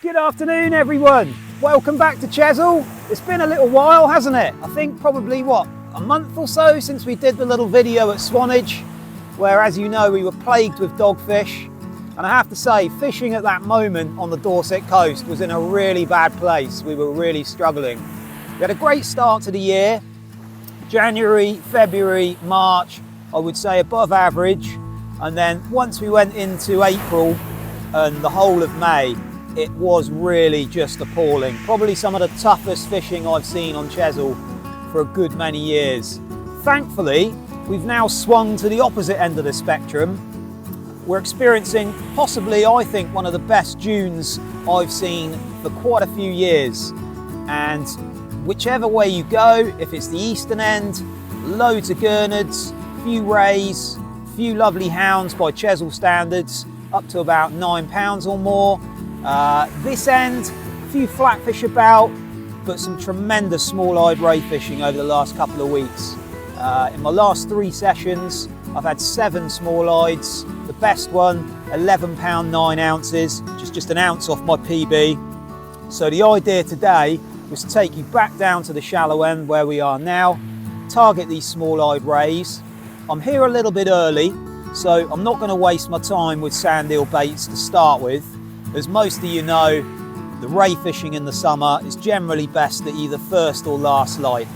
Good afternoon everyone, welcome back to Chesil. It's been a little while, hasn't it? I think probably a month or so since we did the little video at Swanage, where, as you know, we were plagued with dogfish. And I have to say, fishing at that moment on the Dorset coast was in a really bad place. We were really struggling. We had a great start to the year. January, February, March, I would say above average. And then once we went into April and the whole of May, it was really just appalling. Probably some of the toughest fishing I've seen on Chesil for a good many years. Thankfully, we've now swung to the opposite end of the spectrum. We're experiencing possibly, I think, one of the best Junes I've seen for quite a few years. And whichever way you go, if it's the eastern end, loads of gurnards, few rays, few lovely hounds by Chesil standards, up to about £9 or more. This end, a few flatfish about, but some tremendous small-eyed ray fishing over the last couple of weeks. In my last 3 sessions, I've had 7 small-eyeds. The best one, £11 9 ounces, which is just an ounce off my PB. So the idea today was to take you back down to the shallow end where we are now, target these small-eyed rays. I'm here a little bit early, so I'm not going to waste my time with sand eel baits to start with. As most of you know, the ray fishing in the summer is generally best at either first or last light.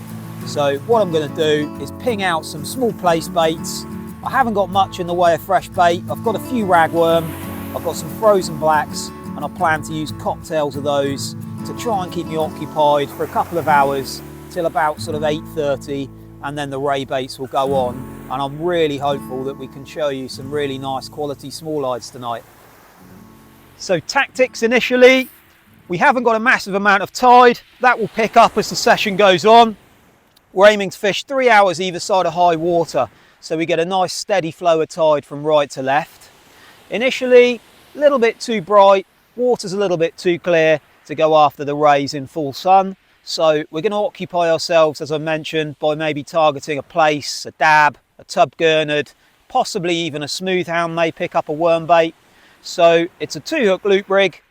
So what I'm going to do is ping out some small place baits. I haven't got much in the way of fresh bait. I've got a few ragworm, I've got some frozen blacks, and I plan to use cocktails of those to try and keep me occupied for a couple of hours till about sort of 8:30, and then the ray baits will go on. And I'm really hopeful that we can show you some really nice quality small-eyeds tonight. So tactics initially, we haven't got a massive amount of tide. That will pick up as the session goes on. We're aiming to fish 3 hours either side of high water, so we get a nice steady flow of tide from right to left. Initially, a little bit too bright, water's a little bit too clear to go after the rays in full sun. So we're going to occupy ourselves, as I mentioned, by maybe targeting a place, a dab, a tub gurnard, possibly even a smooth hound may pick up a worm bait. So it's a 2-hook loop rig,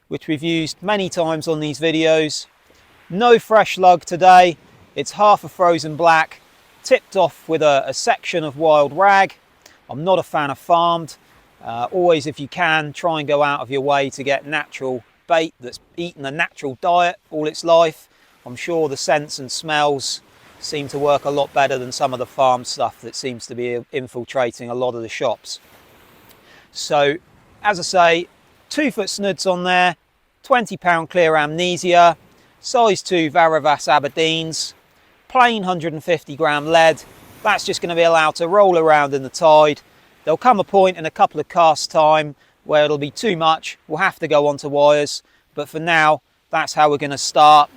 which we've used many times on these videos. No fresh lug today. It's half a frozen black, tipped off with a section of wild rag. I'm not a fan of farmed. Always, if you can, try and go out of your way to get natural bait that's eaten a natural diet all its life. I'm sure the scents and smells seem to work a lot better than some of the farm stuff that seems to be infiltrating a lot of the shops. So, as I say, 2-foot snuds on there, £20 clear amnesia, size 2 Varavas Aberdeens, plain 150 gram lead. That's just going to be allowed to roll around in the tide. There'll come a point in a couple of casts time where it'll be too much. We'll have to go onto wires, but for now, that's how we're going to start.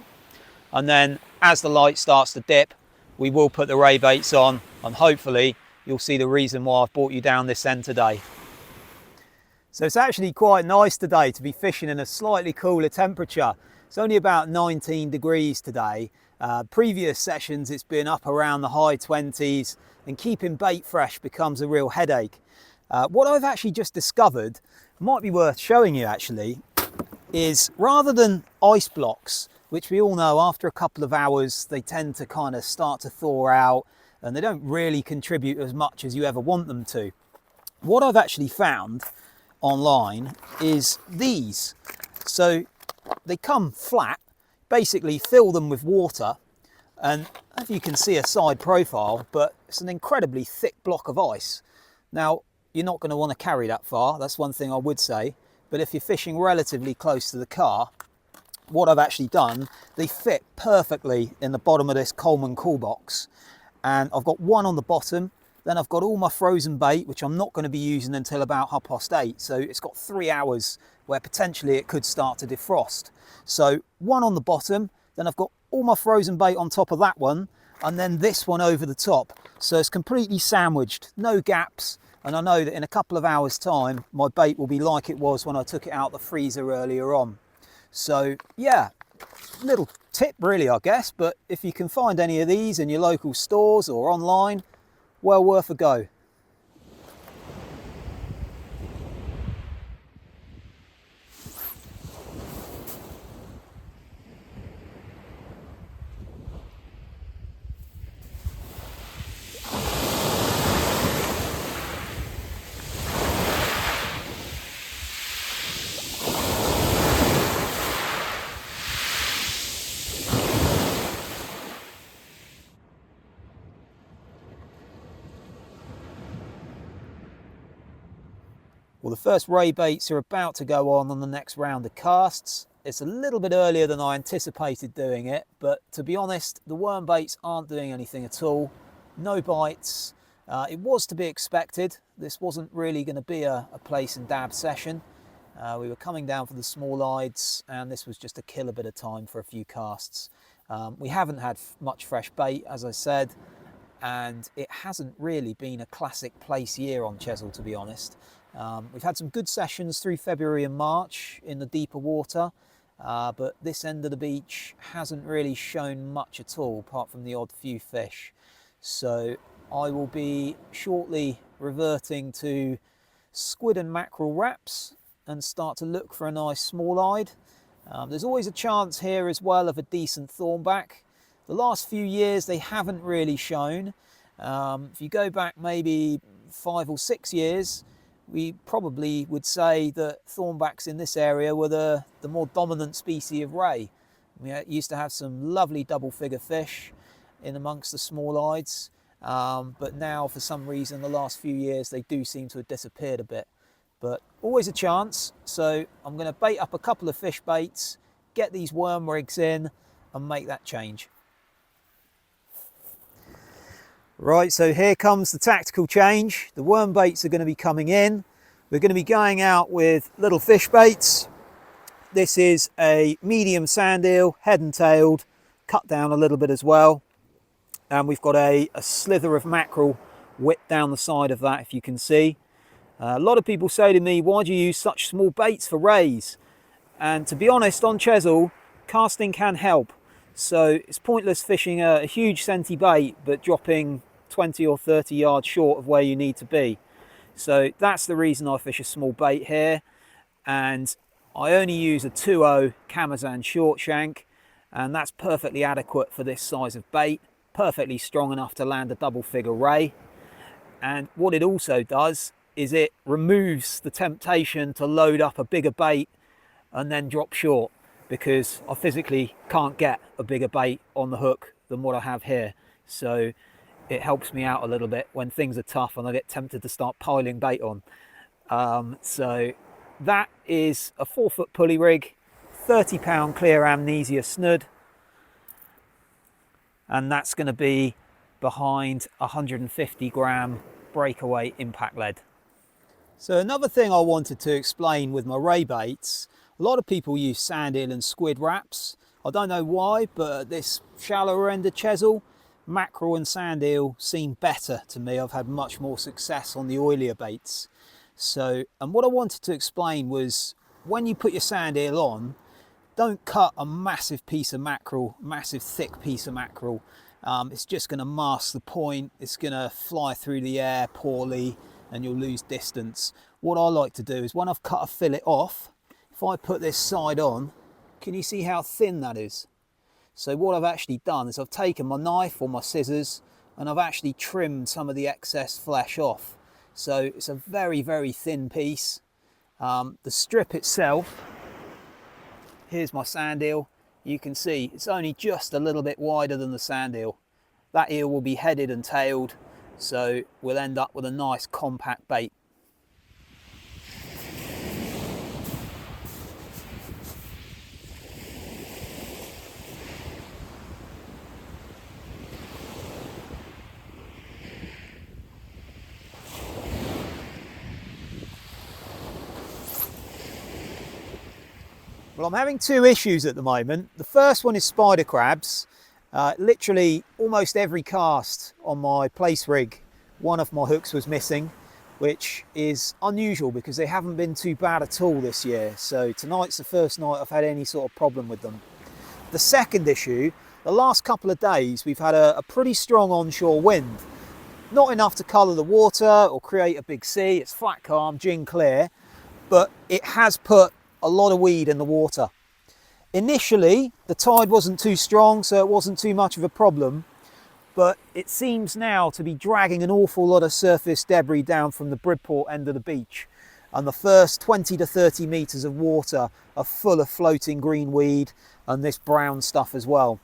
And then as the light starts to dip, we will put the ray baits on, and hopefully you'll see the reason why I've brought you down this end today. So it's actually quite nice today to be fishing in a slightly cooler temperature. It's only about 19 degrees today. Previous sessions it's been up around the high 20s, and keeping bait fresh becomes a real headache. What I've actually just discovered, might be worth showing you actually, is rather than ice blocks, which we all know after a couple of hours they tend to kind of start to thaw out and they don't really contribute as much as you ever want them to. What I've actually found online is these. So they come flat, basically fill them with water, and if you can see a side profile, but it's an incredibly thick block of ice. Now, you're not going to want to carry that far, that's one thing I would say, but if you're fishing relatively close to the car, what I've actually done, they fit perfectly in the bottom of this Coleman cool box, and I've got one on the bottom. Then I've got all my frozen bait, which I'm not going to be using until about 8:30. So it's got 3 hours where potentially it could start to defrost. So one on the bottom, then I've got all my frozen bait on top of that one, and then this one over the top. So it's completely sandwiched, no gaps. And I know that in a couple of hours time, my bait will be like it was when I took it out the freezer earlier on. So yeah, little tip really, I guess. But if you can find any of these in your local stores or online, well worth a go. Well, the first ray baits are about to go on the next round of casts. It's a little bit earlier than I anticipated doing it, but to be honest, the worm baits aren't doing anything at all. No bites. It was to be expected. This wasn't really going to be a place and dab session. We were coming down for the small eyes, and this was just to kill a bit of time for a few casts. We haven't had much fresh bait, as I said, and it hasn't really been a classic place year on Chesil, to be honest. We've had some good sessions through February and March in the deeper water, but this end of the beach hasn't really shown much at all, apart from the odd few fish. So I will be shortly reverting to squid and mackerel wraps and start to look for a nice small-eyed. There's always a chance here as well of a decent thornback. The last few years they haven't really shown. If you go back maybe 5 or 6 years, we probably would say that thornbacks in this area were the more dominant species of ray. We used to have some lovely double figure fish in amongst the small-eyeds, but now for some reason the last few years they do seem to have disappeared a bit. But always a chance, so I'm going to bait up a couple of fish baits, get these worm rigs in and make that change. Right, so here comes the tactical change. The worm baits are going to be coming in. We're going to be going out with little fish baits. This is a medium sand eel, head and tailed, cut down a little bit as well. And we've got a slither of mackerel whipped down the side of that, if you can see. A lot of people say to me, why do you use such small baits for rays? And to be honest, on Chesil, casting can help. So it's pointless fishing a huge senti bait but dropping 20 or 30 yards short of where you need to be. So that's the reason I fish a small bait here, and I only use a 2.0 Camazan short shank, and that's perfectly adequate for this size of bait, perfectly strong enough to land a double figure ray. And what it also does is it removes the temptation to load up a bigger bait and then drop short, because I physically can't get a bigger bait on the hook than what I have here. So it helps me out a little bit when things are tough and I get tempted to start piling bait on. So that is a 4-foot pulley rig, 30-pound clear amnesia snud, and that's going to be behind 150-gram breakaway impact lead. So another thing I wanted to explain with my ray baits, a lot of people use sand eel and squid wraps. I don't know why, but at this shallower end of Chesil, mackerel and sand eel seem better to me. I've had much more success on the oilier baits. So, and what I wanted to explain was, when you put your sand eel on, don't cut a massive piece of mackerel, massive thick piece of mackerel. It's just going to mask the point. It's going to fly through the air poorly and you'll lose distance. What I like to do is, when I've cut a fillet off, if I put this side on, can you see how thin that is? So what I've actually done is I've taken my knife or my scissors and I've actually trimmed some of the excess flesh off. So it's a very, very thin piece. The strip itself, here's my sand eel. You can see it's only just a little bit wider than the sand eel. That eel will be headed and tailed, so we'll end up with a nice compact bait. Well, I'm having two issues at the moment. The first one is spider crabs. Literally almost every cast on my place rig, one of my hooks was missing, which is unusual because they haven't been too bad at all this year. So tonight's the first night I've had any sort of problem with them. The second issue, the last couple of days we've had a pretty strong onshore wind. Not enough to colour the water or create a big sea. It's flat calm, gin clear, but it has put a lot of weed in the water. Initially, the tide wasn't too strong, so it wasn't too much of a problem, but it seems now to be dragging an awful lot of surface debris down from the Bridport end of the beach, and the first 20 to 30 metres of water are full of floating green weed and this brown stuff as well.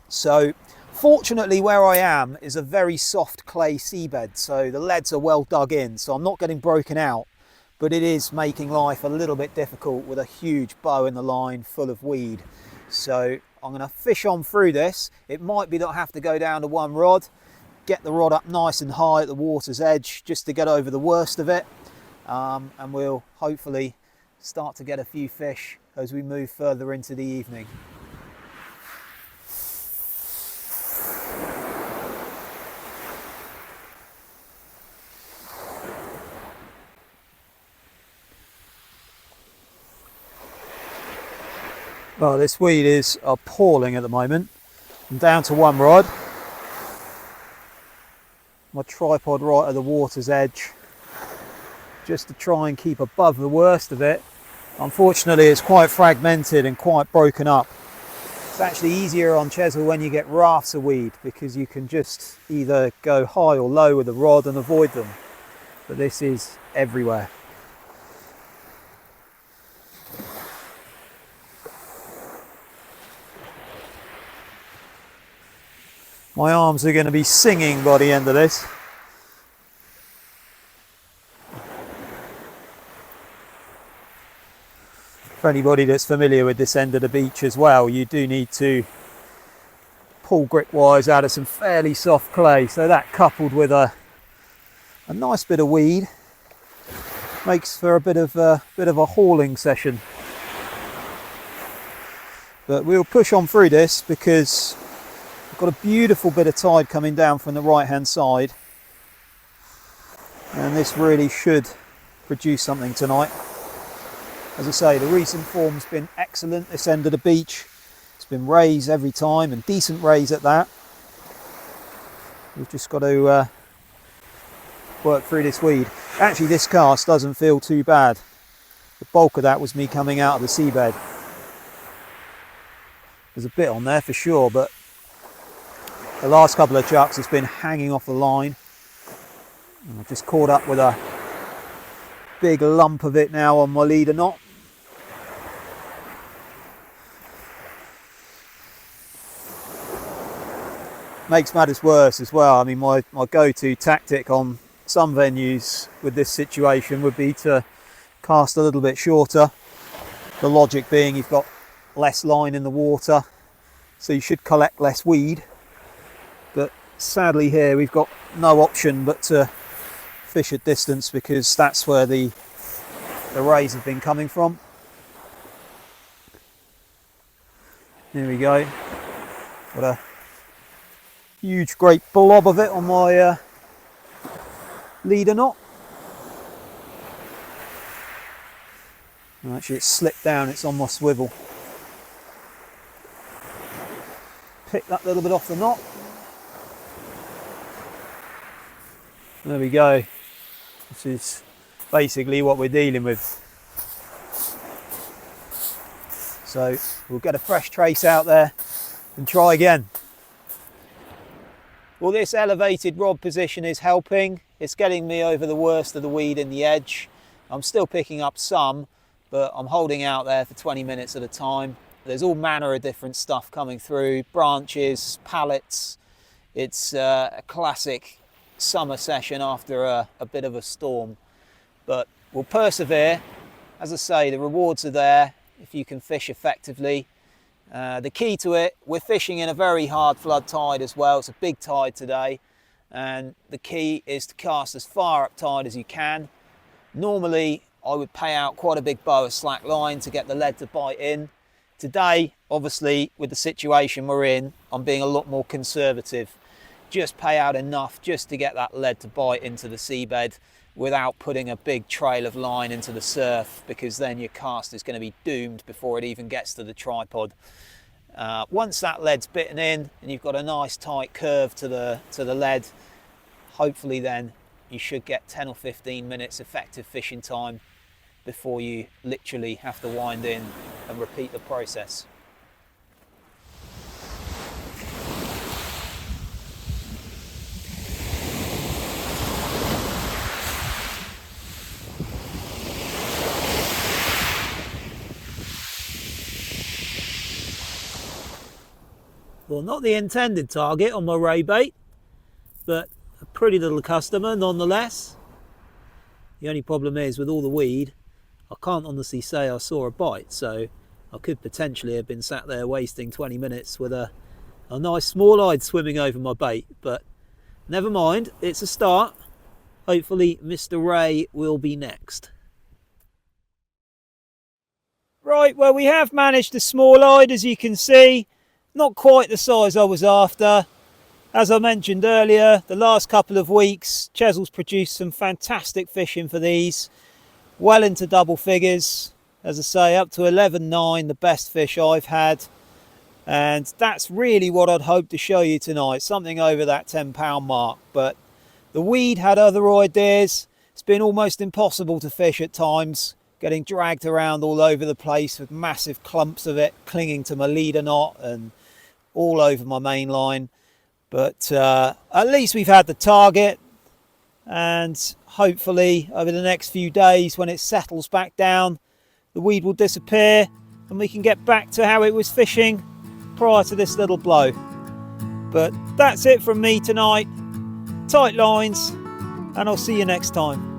So fortunately where I am is a very soft clay seabed, so the leads are well dug in, so I'm not getting broken out. but it is making life a little bit difficult with a huge bow in the line full of weed. So I'm going to fish on through this. It might be that I have to go down to one rod, get the rod up nice and high at the water's edge just to get over the worst of it, and we'll hopefully start to get a few fish as we move further into the evening. Well, this weed is appalling at the moment. I'm down to one rod. My tripod right at the water's edge, just to try and keep above the worst of it. Unfortunately, it's quite fragmented and quite broken up. It's actually easier on Chesil when you get rafts of weed, because you can just either go high or low with the rod and avoid them. But this is everywhere. My arms are going to be singing by the end of this. For anybody that's familiar with this end of the beach as well, you do need to pull grip wise out of some fairly soft clay. So that, coupled with a nice bit of weed, makes for a bit of a hauling session. But we'll push on through this because we've got a beautiful bit of tide coming down from the right hand side, and this really should produce something tonight. As I say, the recent form's been excellent this end of the beach. It's been rays every time, and decent rays at that. We've just got to work through this weed. Actually, this cast doesn't feel too bad. The bulk of that was me coming out of the seabed. There's a bit on there for sure, but the last couple of chucks has been hanging off the line. And I've just caught up with a big lump of it now on my leader knot. Makes matters worse as well. I mean, my go-to tactic on some venues with this situation would be to cast a little bit shorter. The logic being you've got less line in the water, so you should collect less weed. But sadly here we've got no option but to fish at distance, because that's where the rays have been coming from. There we go. Got a huge great blob of it on my leader knot. And actually it's slipped down, it's on my swivel. Pick that little bit off the knot. There we go. This is basically what we're dealing with. So we'll get a fresh trace out there and try again. Well, this elevated rod position is helping. It's getting me over the worst of the weed in the edge. I'm still picking up some, but I'm holding out there for 20 minutes at a time. There's all manner of different stuff coming through, branches, pallets. It's a classic summer session after a bit of a storm, but we'll persevere. As I say, the rewards are there if you can fish effectively. The key to it, we're fishing in a very hard flood tide as well. It's a big tide today, and the key is to cast as far up tide as you can. Normally I would pay out quite a big bow of slack line to get the lead to bite in. Today, obviously, with the situation we're in, I'm being a lot more conservative. Just pay out enough just to get that lead to bite into the seabed without putting a big trail of line into the surf, because then your cast is going to be doomed before it even gets to the tripod. Once that lead's bitten in and you've got a nice tight curve to the lead, hopefully then you should get 10 or 15 minutes effective fishing time before you literally have to wind in and repeat the process. Well, not the intended target on my ray bait, but a pretty little customer nonetheless. The only problem is with all the weed, I can't honestly say I saw a bite, so I could potentially have been sat there wasting 20 minutes with a nice small-eyed swimming over my bait, but never mind, it's a start. Hopefully Mr. Ray will be next. Right, well, we have managed a small-eyed, as you can see. Not quite the size I was after. As I mentioned earlier, the last couple of weeks, Chesil's produced some fantastic fishing for these. Well into double figures. As I say, up to 11.9, the best fish I've had. And that's really what I'd hoped to show you tonight. Something over that £10 mark. But the weed had other ideas. It's been almost impossible to fish at times, getting dragged around all over the place with massive clumps of it clinging to my leader knot and all over my main line. But at least we've had the target, and hopefully over the next few days, when it settles back down, the weed will disappear and we can get back to how it was fishing prior to this little blow. But that's it from me tonight. Tight lines, and I'll see you next time.